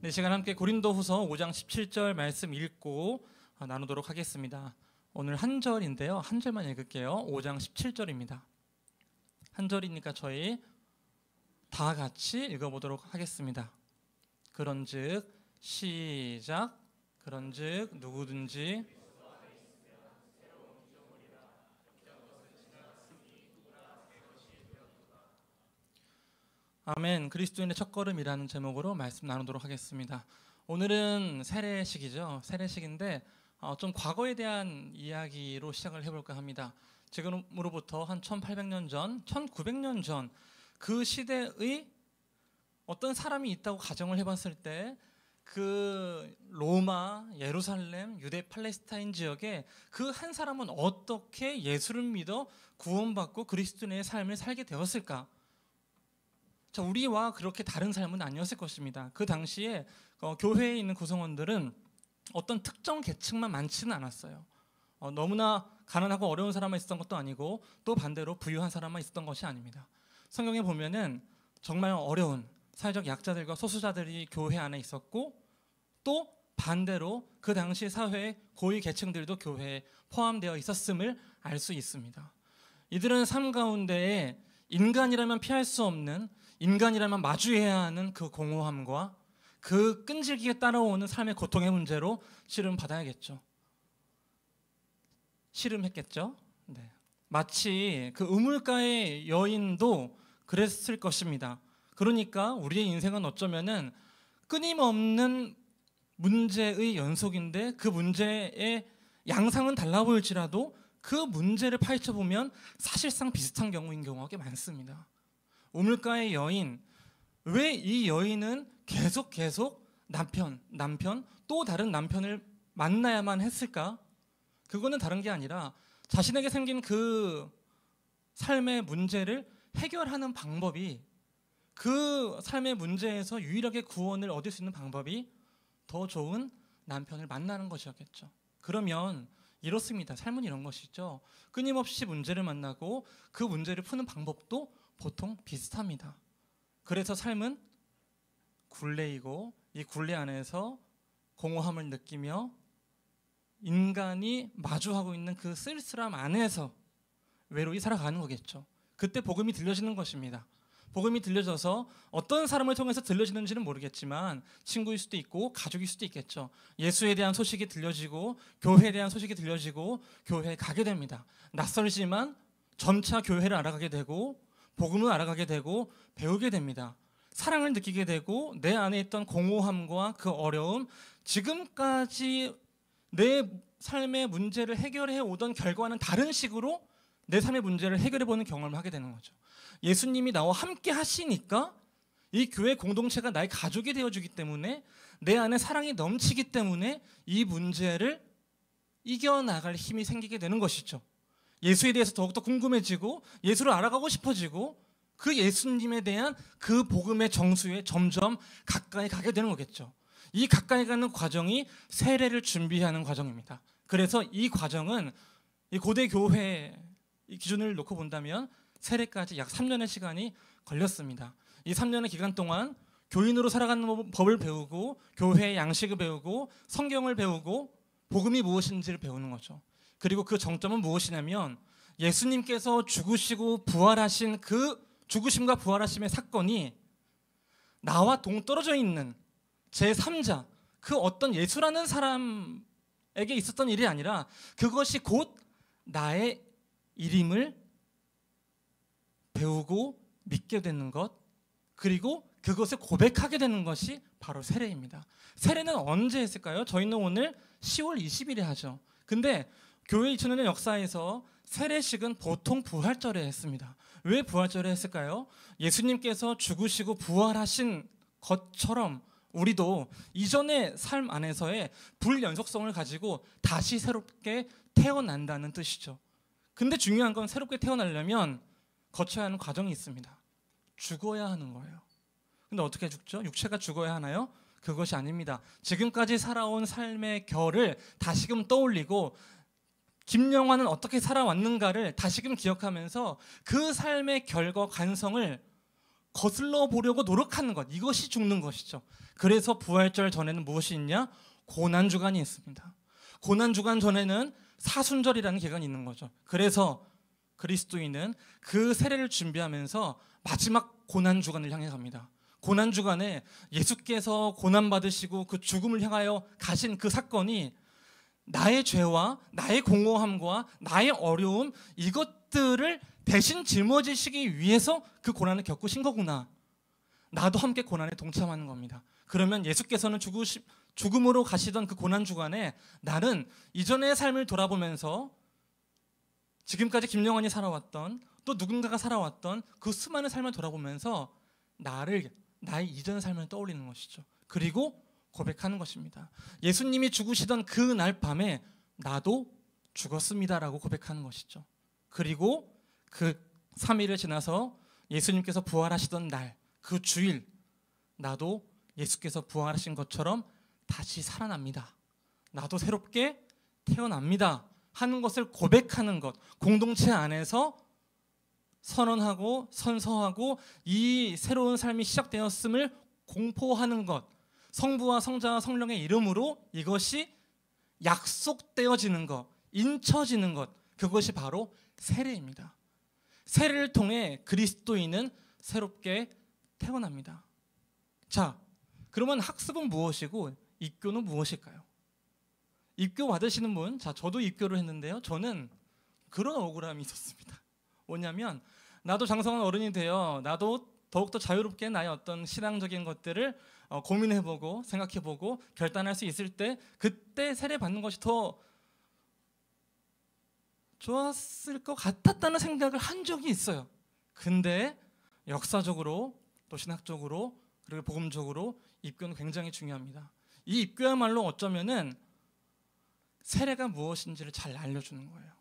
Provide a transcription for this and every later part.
네, 시간 함께 고린도후서 5장 17절 말씀 읽고 나누도록 하겠습니다. 오늘 한 절인데요. 한 절만 읽을게요. 5장 17절입니다. 한 절이니까 저희 다 같이 읽어보도록 하겠습니다. 그런즉 시작. 그런즉 누구든지 아멘. 그리스도인의 첫걸음이라는 제목으로 말씀 나누도록 하겠습니다. 오늘은 세례식이죠. 세례식인데 좀 과거에 대한 이야기로 시작을 해볼까 합니다. 지금으로부터 한 1800년 전, 1900년 전 그 시대의 어떤 사람이 있다고 가정을 해봤을 때 그 로마, 예루살렘, 유대 팔레스타인 지역에 그 한 사람은 어떻게 예수를 믿어 구원받고 그리스도인의 삶을 살게 되었을까? 자, 우리와 그렇게 다른 삶은 아니었을 것입니다. 그 당시에 교회에 있는 구성원들은 어떤 특정 계층만 많지는 않았어요. 너무나 가난하고 어려운 사람만 있었던 것도 아니고 또 반대로 부유한 사람만 있었던 것이 아닙니다. 성경에 보면은 정말 어려운 사회적 약자들과 소수자들이 교회 안에 있었고 또 반대로 그 당시 사회의 고위 계층들도 교회에 포함되어 있었음을 알 수 있습니다. 이들은 삶 가운데에 인간이라면 피할 수 없는, 인간이라면 마주해야 하는 그 공허함과 그 끈질기게 따라오는 삶의 고통의 문제로 씨름받아야겠죠. 씨름했겠죠. 네. 마치 그 우물가의 여인도 그랬을 것입니다. 그러니까 우리의 인생은 어쩌면은 끊임없는 문제의 연속인데 그 문제의 양상은 달라 보일지라도 그 문제를 파헤쳐보면 사실상 비슷한 경우인 경우가 꽤 많습니다. 우물가의 여인, 왜 이 여인은 계속 남편 또 다른 남편을 만나야만 했을까? 그거는 다른 게 아니라 자신에게 생긴 그 삶의 문제를 해결하는 방법이, 그 삶의 문제에서 유일하게 구원을 얻을 수 있는 방법이 더 좋은 남편을 만나는 것이었겠죠. 그러면 이렇습니다. 삶은 이런 것이죠. 끊임없이 문제를 만나고 그 문제를 푸는 방법도 보통 비슷합니다. 그래서 삶은 굴레이고 이 굴레 안에서 공허함을 느끼며 인간이 마주하고 있는 그 쓸쓸함 안에서 외로이 살아가는 거겠죠. 그때 복음이 들려지는 것입니다. 복음이 들려져서 어떤 사람을 통해서 들려지는지는 모르겠지만 친구일 수도 있고 가족일 수도 있겠죠. 예수에 대한 소식이 들려지고 교회에 대한 소식이 들려지고 교회에 가게 됩니다. 낯설지만 점차 교회를 알아가게 되고 복음을 알아가게 되고 배우게 됩니다. 사랑을 느끼게 되고 내 안에 있던 공허함과 그 어려움, 지금까지 내 삶의 문제를 해결해 오던 결과는 다른 식으로 내 삶의 문제를 해결해보는 경험을 하게 되는 거죠. 예수님이 나와 함께 하시니까 이 교회 공동체가 나의 가족이 되어주기 때문에 내 안에 사랑이 넘치기 때문에 이 문제를 이겨나갈 힘이 생기게 되는 것이죠. 예수에 대해서 더욱더 궁금해지고 예수를 알아가고 싶어지고 그 예수님에 대한 그 복음의 정수에 점점 가까이 가게 되는 거겠죠. 이 가까이 가는 과정이 세례를 준비하는 과정입니다. 그래서 이 과정은 이 고대 교회 이 기준을 놓고 본다면 세례까지 약 3년의 시간이 걸렸습니다. 이 3년의 기간 동안 교인으로 살아가는 법을 배우고 교회의 양식을 배우고 성경을 배우고 복음이 무엇인지를 배우는 거죠. 그리고 그 정점은 무엇이냐면 예수님께서 죽으시고 부활하신 그 죽으심과 부활하심의 사건이 나와 동떨어져 있는 제3자, 그 어떤 예수라는 사람에게 있었던 일이 아니라 그것이 곧 나의 일임을 배우고 믿게 되는 것, 그리고 그것을 고백하게 되는 것이 바로 세례입니다. 세례는 언제 했을까요? 저희는 오늘 10월 20일에 하죠. 근데 교회 2000년의 역사에서 세례식은 보통 부활절에 했습니다. 왜 부활절에 했을까요? 예수님께서 죽으시고 부활하신 것처럼 우리도 이전의 삶 안에서의 불연속성을 가지고 다시 새롭게 태어난다는 뜻이죠. 근데 중요한 건 새롭게 태어나려면 거쳐야 하는 과정이 있습니다. 죽어야 하는 거예요. 근데 어떻게 죽죠? 육체가 죽어야 하나요? 그것이 아닙니다. 지금까지 살아온 삶의 결을 다시금 떠올리고 김영환은 어떻게 살아왔는가를 다시금 기억하면서 그 삶의 결과 관성을 거슬러 보려고 노력하는 것, 이것이 죽는 것이죠. 그래서 부활절 전에는 무엇이 있냐? 고난주간이 있습니다. 고난주간 전에는 사순절이라는 기간이 있는 거죠. 그래서 그리스도인은 그 세례를 준비하면서 마지막 고난주간을 향해 갑니다. 고난주간에 예수께서 고난받으시고 그 죽음을 향하여 가신 그 사건이 나의 죄와 나의 공허함과 나의 어려움, 이것들을 대신 짊어지시기 위해서 그 고난을 겪으신 거구나. 나도 함께 고난에 동참하는 겁니다. 그러면 예수께서는 죽음으로 가시던 그 고난주간에 나는 이전의 삶을 돌아보면서 지금까지 김영환이 살아왔던, 또 누군가가 살아왔던 그 수많은 삶을 돌아보면서 나의 이전 삶을 떠올리는 것이죠. 그리고 고백하는 것입니다. 예수님이 죽으시던 그 날 밤에 나도 죽었습니다라고 고백하는 것이죠. 그리고 그 3일을 지나서 예수님께서 부활하시던 날, 그 주일, 나도 예수께서 부활하신 것처럼 다시 살아납니다. 나도 새롭게 태어납니다 하는 것을 고백하는 것, 공동체 안에서 선언하고 선서하고 이 새로운 삶이 시작되었음을 공포하는 것, 성부와 성자와 성령의 이름으로 이것이 약속되어지는 것, 인쳐지는 것, 그것이 바로 세례입니다. 세례를 통해 그리스도인은 새롭게 태어납니다. 자, 그러면 학습은 무엇이고 입교는 무엇일까요? 입교 받으시는 분, 자, 저도 입교를 했는데요. 저는 그런 억울함이 있었습니다. 뭐냐면 나도 장성한 어른이 되어 나도 더욱더 자유롭게 나의 어떤 신앙적인 것들을 고민해보고 생각해보고 결단할 수 있을 때 그때 세례 받는 것이 더 좋았을 것 같았다는 생각을 한 적이 있어요. 근데 역사적으로 또 신학적으로 그리고 복음적으로 입교는 굉장히 중요합니다. 이 입교야말로 어쩌면은 세례가 무엇인지를 잘 알려주는 거예요.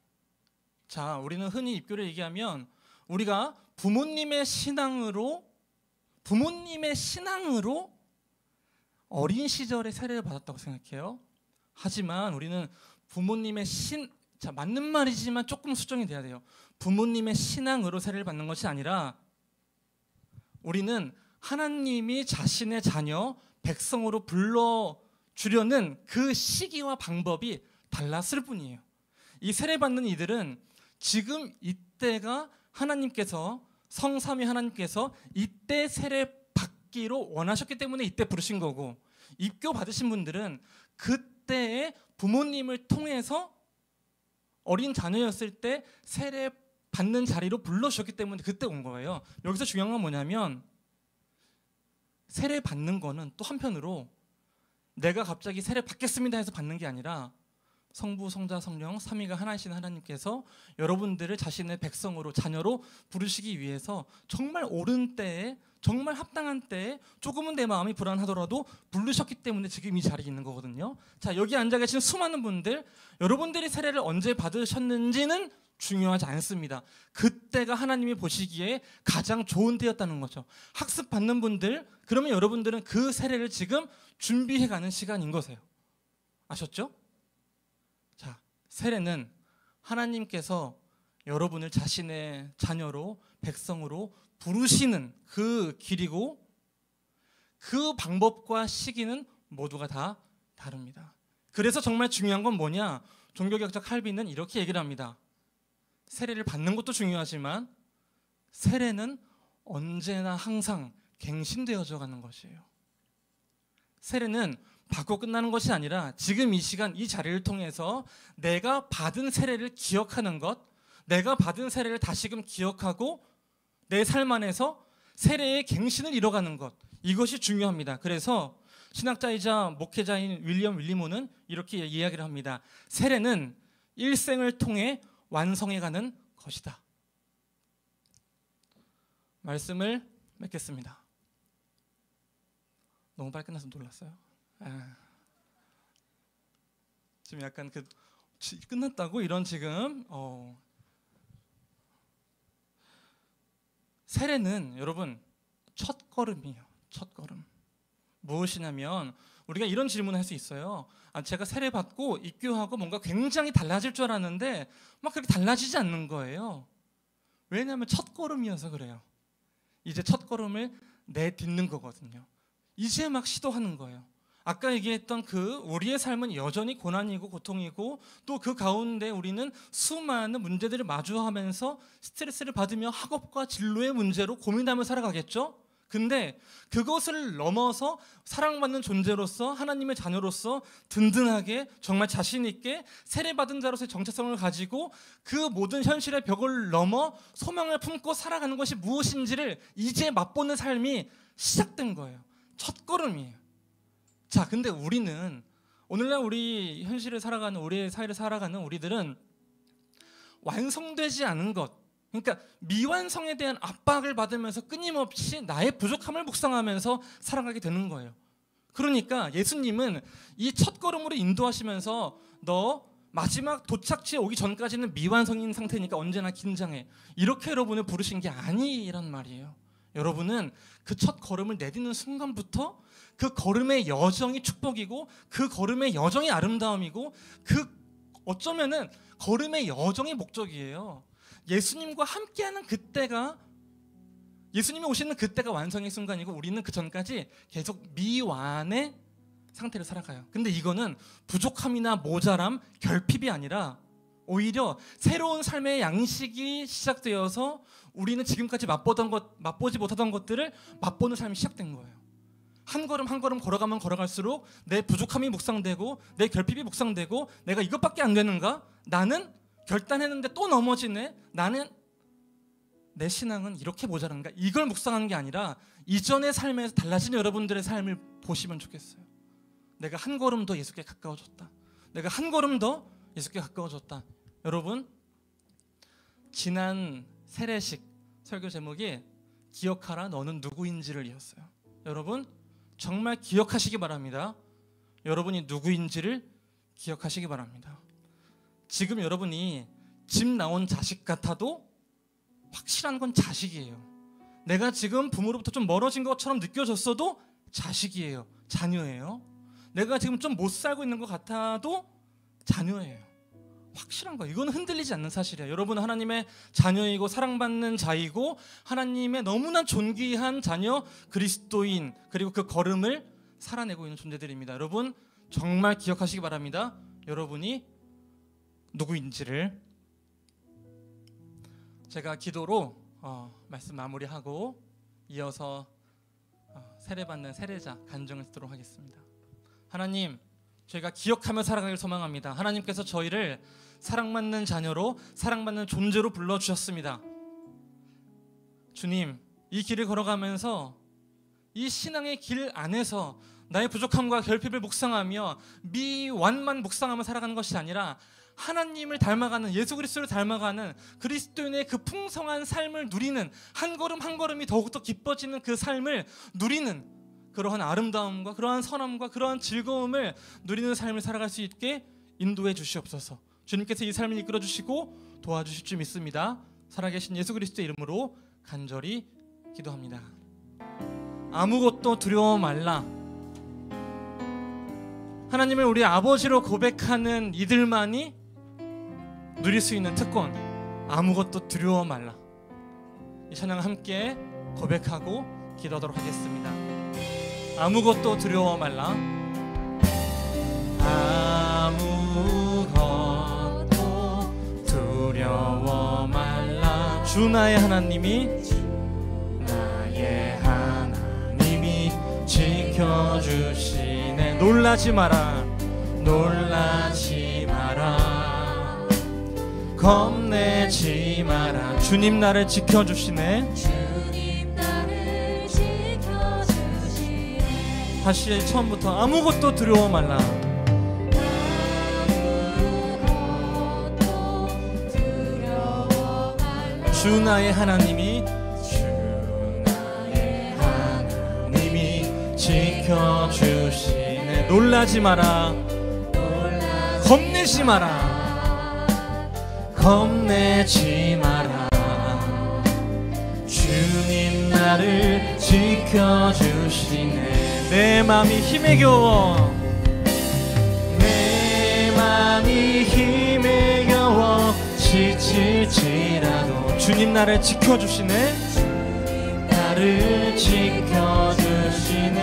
자, 우리는 흔히 입교를 얘기하면 우리가 부모님의 신앙으로 어린 시절에 세례를 받았다고 생각해요. 하지만 우리는 부모님의 자, 맞는 말이지만 조금 수정이 돼야 돼요. 부모님의 신앙으로 세례를 받는 것이 아니라 우리는 하나님이 자신의 자녀, 백성으로 불러주려는 그 시기와 방법이 달랐을 뿐이에요. 이 세례받는 이들은 지금 이때가 하나님께서 성삼위 하나님께서 이때 세례 받기로 원하셨기 때문에 이때 부르신 거고, 입교 받으신 분들은 그때의 부모님을 통해서 어린 자녀였을 때 세례 받는 자리로 불러주셨기 때문에 그때 온 거예요. 여기서 중요한 건 뭐냐면 세례 받는 거는 또 한편으로 내가 갑자기 세례 받겠습니다 해서 받는 게 아니라 성부, 성자, 성령, 삼위가 하나이신 하나님께서 여러분들을 자신의 백성으로, 자녀로 부르시기 위해서 정말 옳은 때에, 정말 합당한 때에 조금은 내 마음이 불안하더라도 부르셨기 때문에 지금 이 자리에 있는 거거든요. 자, 여기 앉아 계신 수많은 분들, 여러분들이 세례를 언제 받으셨는지는 중요하지 않습니다. 그때가 하나님이 보시기에 가장 좋은 때였다는 거죠. 학습 받는 분들, 그러면 여러분들은 그 세례를 지금 준비해가는 시간인 거세요. 아셨죠? 자, 세례는 하나님께서 여러분을 자신의 자녀로, 백성으로 부르시는 그 길이고 그 방법과 시기는 모두가 다 다릅니다. 그래서 정말 중요한 건 뭐냐? 종교개혁자 칼빈은 이렇게 얘기를 합니다. 세례를 받는 것도 중요하지만 세례는 언제나 항상 갱신되어져 가는 것이에요. 세례는 받고 끝나는 것이 아니라 지금 이 시간 이 자리를 통해서 내가 받은 세례를 기억하는 것, 내가 받은 세례를 다시금 기억하고 내 삶 안에서 세례의 갱신을 이뤄가는 것, 이것이 중요합니다. 그래서 신학자이자 목회자인 윌리엄 윌리모는 이렇게 이야기를 합니다. 세례는 일생을 통해 완성해가는 것이다. 말씀을 맺겠습니다. 너무 빨리 끝나서 놀랐어요. 지금 약간 끝났다고 이런 지금 세례는 여러분 첫걸음이에요. 첫걸음. 무엇이냐면 우리가 이런 질문을 할 수 있어요. 제가 세례 받고 입교하고 뭔가 굉장히 달라질 줄 알았는데 막 그렇게 달라지지 않는 거예요. 왜냐하면 첫걸음이어서 그래요. 이제 첫 걸음을 내딛는 거거든요. 이제 막 시도하는 거예요. 아까 얘기했던 그 우리의 삶은 여전히 고난이고 고통이고 또 그 가운데 우리는 수많은 문제들을 마주하면서 스트레스를 받으며 학업과 진로의 문제로 고민하며 살아가겠죠. 근데 그것을 넘어서 사랑받는 존재로서 하나님의 자녀로서 든든하게 정말 자신 있게 세례받은 자로서의 정체성을 가지고 그 모든 현실의 벽을 넘어 소망을 품고 살아가는 것이 무엇인지를 이제 맛보는 삶이 시작된 거예요. 첫 걸음이에요. 자, 근데 우리는 오늘날 우리 현실을 살아가는 우리의 사회를 살아가는 우리들은 완성되지 않은 것, 그러니까 미완성에 대한 압박을 받으면서 끊임없이 나의 부족함을 묵상하면서 살아가게 되는 거예요. 그러니까 예수님은 이 첫걸음으로 인도하시면서 너 마지막 도착지에 오기 전까지는 미완성인 상태니까 언제나 긴장해, 이렇게 여러분을 부르신 게 아니란 말이에요. 여러분은 그 첫 걸음을 내딛는 순간부터 그 걸음의 여정이 축복이고 그 걸음의 여정이 아름다움이고 그 어쩌면은 걸음의 여정이 목적이에요. 예수님과 함께하는 그때가, 예수님이 오시는 그때가 완성의 순간이고 우리는 그 전까지 계속 미완의 상태를 살아가요. 근데 이거는 부족함이나 모자람, 결핍이 아니라 오히려 새로운 삶의 양식이 시작되어서 우리는 지금까지 맛보지 못하던 것들을 맛보는 삶이 시작된 거예요. 한 걸음 한 걸음 걸어가면 걸어갈수록 내 부족함이 묵상되고 내 결핍이 묵상되고 내가 이것밖에 안 되는가? 나는 결단했는데 또 넘어지네. 나는 내 신앙은 이렇게 모자란가? 이걸 묵상하는 게 아니라 이전의 삶에서 달라진 여러분들의 삶을 보시면 좋겠어요. 내가 한 걸음 더 예수께 가까워졌다. 내가 한 걸음 더 예수께 가까워졌다. 여러분, 지난 세례식 설교 제목이 기억하라 너는 누구인지를 이었어요. 여러분 정말 기억하시기 바랍니다. 여러분이 누구인지를 기억하시기 바랍니다. 지금 여러분이 집 나온 자식 같아도 확실한 건 자식이에요. 내가 지금 부모로부터 좀 멀어진 것처럼 느껴졌어도 자식이에요. 자녀예요. 내가 지금 좀 못 살고 있는 것 같아도 자녀예요. 확실한 거예요. 이건 흔들리지 않는 사실이에요. 여러분은 하나님의 자녀이고 사랑받는 자이고 하나님의 너무나 존귀한 자녀 그리스도인, 그리고 그 걸음을 살아내고 있는 존재들입니다. 여러분 정말 기억하시기 바랍니다. 여러분이 누구인지를. 제가 기도로 말씀 마무리하고 이어서 세례받는 세례자 간증을 듣도록 하겠습니다. 하나님, 저희가 기억하며 살아가길 소망합니다. 하나님께서 저희를 사랑받는 자녀로, 사랑받는 존재로 불러주셨습니다. 주님, 이 길을 걸어가면서 이 신앙의 길 안에서 나의 부족함과 결핍을 묵상하며 미완만 묵상하며 살아가는 것이 아니라 하나님을 닮아가는, 예수 그리스도를 닮아가는 그리스도인의 그 풍성한 삶을 누리는, 한 걸음 한 걸음이 더욱더 기뻐지는 그 삶을 누리는 그러한 아름다움과 그러한 선함과 그러한 즐거움을 누리는 삶을 살아갈 수 있게 인도해 주시옵소서. 주님께서 이 삶을 이끌어 주시고 도와주실 줄 믿습니다. 살아계신 예수 그리스도의 이름으로 간절히 기도합니다. 아무것도 두려워 말라. 하나님을 우리 아버지로 고백하는 이들만이 누릴 수 있는 특권, 아무것도 두려워 말라. 이 찬양을 함께 고백하고 기도하도록 하겠습니다. 아무것도 두려워 말라. 아무것도 두려워 말라. 주 나의 하나님이, 나의 하나님이 지켜주시네. 놀라지 마라, 놀라지 마라, 겁내지 마라. 주님 나를 지켜주시네. 주님 나를 지켜주시네. 다시 처음부터 아무것도 두려워 말라. 아무것도 두려워 말라. 주 나의 하나님이, 주 나의 하나님이 지켜주시네. 놀라지 마라, 겁내지 마라, 겁내지 마라. 주님 나를 지켜주시네. 내 맘이 힘에 겨워, 내 맘이 힘에 겨워 지칠지라도 주님 나를 지켜주시네. 주님 나를 나를 지켜주시네.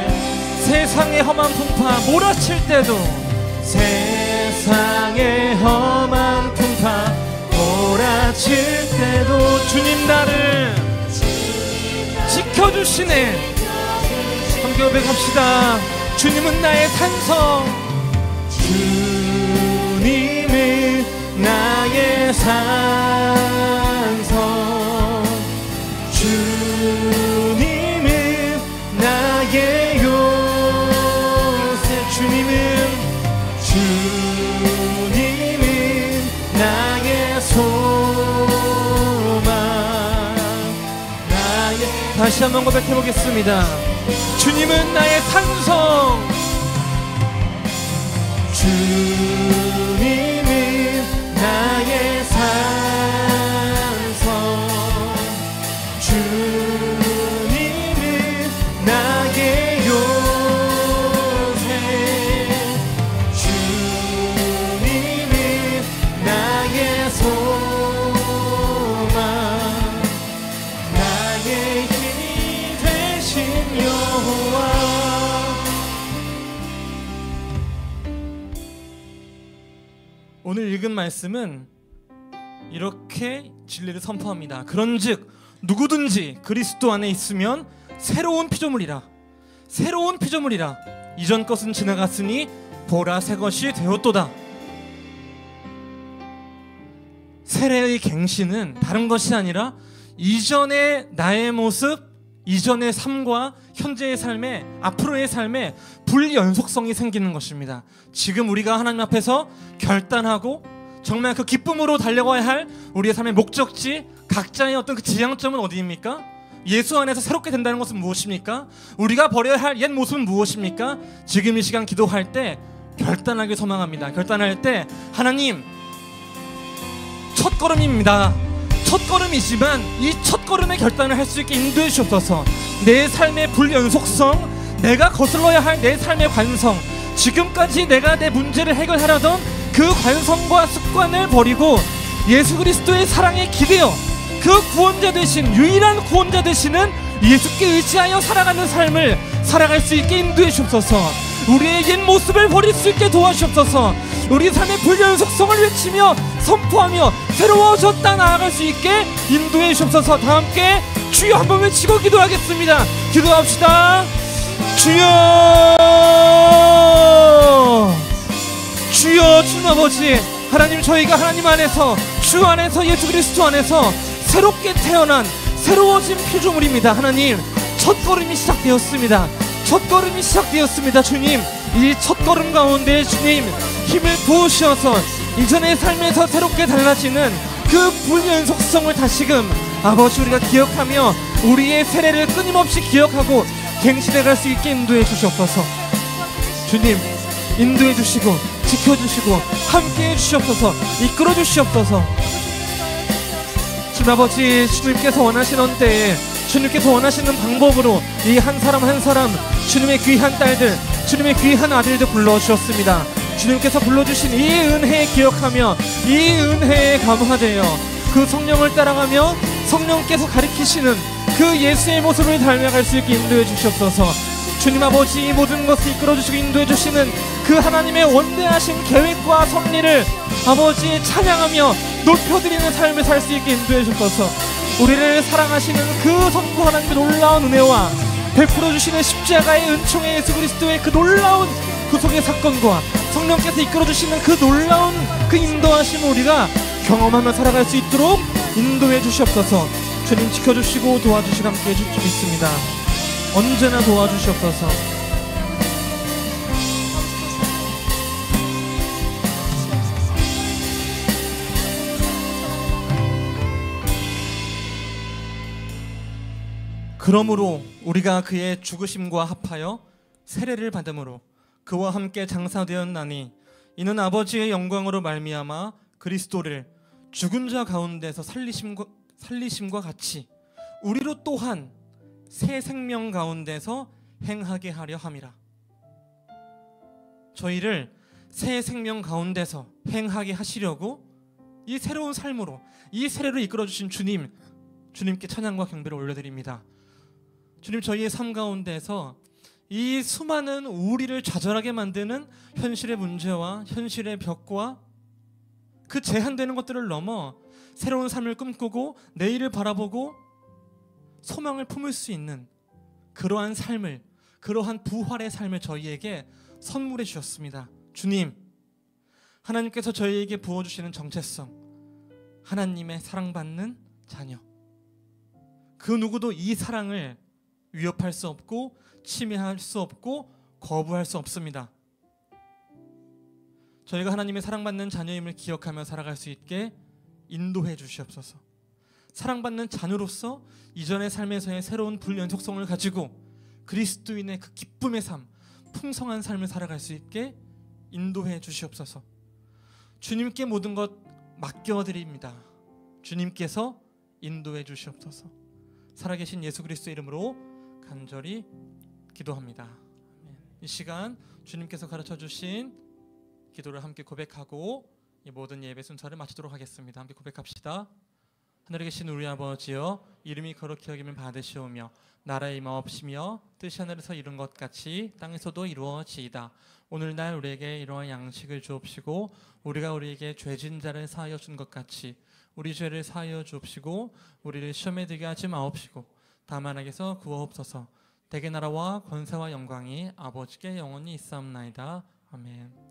세상의 험한 풍파 몰아칠 때도, 세상의 험한 풍파 몰아칠 때도 주님 나를 지켜주시네. 함께 고백합시다. 주님은 나의 산성, 주님은 나의 산성, 주님은 나의 요새, 주님은 나의 소망, 나의. 다시 한번 고백해 보겠습니다. 주님은 나의 산성, 주님은 나의 산성, 주님은 나의 요새, 주님은 나의 소망, 나의 힘이 되신 여호와. 오늘 읽은 말씀은 이렇게 진리를 선포합니다. 그런즉 누구든지 그리스도 안에 있으면 새로운 피조물이라, 새로운 피조물이라. 이전 것은 지나갔으니 보라 새 것이 되었도다. 세례의 갱신은 다른 것이 아니라 이전의 나의 모습, 이전의 삶과 현재의 삶에, 앞으로의 삶에 불연속성이 생기는 것입니다. 지금 우리가 하나님 앞에서 결단하고 정말 그 기쁨으로 달려가야 할 우리의 삶의 목적지, 각자의 어떤 그 지향점은 어디입니까? 예수 안에서 새롭게 된다는 것은 무엇입니까? 우리가 버려야 할 옛 모습은 무엇입니까? 지금 이 시간 기도할 때 결단하길 소망합니다. 결단할 때 하나님, 첫걸음입니다. 첫걸음이지만 이 첫걸음의 결단을 할 수 있게 인도해 주옵소서. 내 삶의 불연속성, 내가 거슬러야 할 내 삶의 관성, 지금까지 내가 내 문제를 해결하려던 그 관성과 습관을 버리고 예수 그리스도의 사랑에 기대어 그 구원자 되신, 유일한 구원자 되시는 예수께 의지하여 살아가는 삶을 살아갈 수 있게 인도해 주옵소서. 우리의 옛 모습을 버릴 수 있게 도와주옵소서. 우리 삶의 불연속성을 외치며 선포하며 새로워졌다 나아갈 수 있게 인도해 주옵소서. 다 함께 주여 한번 외치고 기도하겠습니다. 기도합시다. 주여, 주여, 주님 아버지, 하나님, 저희가 하나님 안에서, 주 안에서, 예수 그리스도 안에서 새롭게 태어난 새로워진 피조물입니다. 하나님, 첫걸음이 시작되었습니다. 첫걸음이 시작되었습니다. 주님, 이 첫걸음 가운데 주님 힘을 부으셔서 이전의 삶에서 새롭게 달라지는 그 불연속성을 다시금 아버지 우리가 기억하며 우리의 세례를 끊임없이 기억하고 갱신해 갈 수 있게 인도해 주시옵소서. 주님, 인도해 주시고 지켜주시고 함께해 주시옵소서. 이끌어 주시옵소서. 주님 아버지, 주님께서 원하시는 때에 주님께서 원하시는 방법으로 이 한 사람 한 사람 주님의 귀한 딸들, 주님의 귀한 아들들 불러주셨습니다. 주님께서 불러주신 이 은혜에 기억하며 이 은혜에 감화되어 그 성령을 따라가며 성령께서 가리키시는 그 예수의 모습을 닮아갈 수 있게 인도해 주시옵소서. 주님 아버지, 이 모든 것을 이끌어주시고 인도해 주시는 그 하나님의 원대하신 계획과 섭리를 아버지 찬양하며 높여드리는 삶을 살 수 있게 인도해 주셔서 우리를 사랑하시는 그 성부 하나님의 놀라운 은혜와 베풀어 주시는 십자가의 은총의 예수 그리스도의 그 놀라운 구속의 사건과 성령께서 이끌어 주시는 그 놀라운 그 인도하심을 우리가 경험하며 살아갈 수 있도록 인도해 주시옵소서. 주님 지켜주시고 도와주시고 함께 해줄 줄 믿습니다. 언제나 도와주시옵소서. 그러므로 우리가 그의 죽으심과 합하여 세례를 받음으로 그와 함께 장사되었나니 이는 아버지의 영광으로 말미암아 그리스도를 죽은 자 가운데서 살리심과 같이 우리로 또한 새 생명 가운데서 행하게 하려 함이라. 저희를 새 생명 가운데서 행하게 하시려고 이 새로운 삶으로 이 세례로 이끌어주신 주님께 찬양과 경배를 올려드립니다. 주님, 저희의 삶 가운데서 이 수많은 우리를 좌절하게 만드는 현실의 문제와 현실의 벽과 그 제한되는 것들을 넘어 새로운 삶을 꿈꾸고 내일을 바라보고 소망을 품을 수 있는 그러한 삶을, 그러한 부활의 삶을 저희에게 선물해 주셨습니다. 주님, 하나님께서 저희에게 부어주시는 정체성, 하나님의 사랑받는 자녀, 그 누구도 이 사랑을 위협할 수 없고 침해할 수 없고 거부할 수 없습니다. 저희가 하나님의 사랑받는 자녀임을 기억하며 살아갈 수 있게 인도해 주시옵소서. 사랑받는 자녀로서 이전의 삶에서의 새로운 불연속성을 가지고 그리스도인의 그 기쁨의 삶, 풍성한 삶을 살아갈 수 있게 인도해 주시옵소서. 주님께 모든 것 맡겨드립니다. 주님께서 인도해 주시옵소서. 살아계신 예수 그리스도의 이름으로 간절히 기도합니다. 이 시간 주님께서 가르쳐 주신 기도를 함께 고백하고 이 모든 예배 순서를 마치도록 하겠습니다. 함께 고백합시다. 하늘에 계신 우리 아버지여, 이름이 거룩히 여김을 받으시오며 나라의 임하옵시며 뜻이 하늘에서 이룬 것 같이 땅에서도 이루어지이다. 오늘날 우리에게 이러한 양식을 주옵시고 우리가 우리에게 죄진 자를 사하여 준 것 같이 우리 죄를 사하여 주옵시고 우리를 시험에 들게 하지 마옵시고 다만 악에서 구하옵소서. 대개 나라와 권세와 영광이 아버지께 영원히 있사옵나이다. 아멘.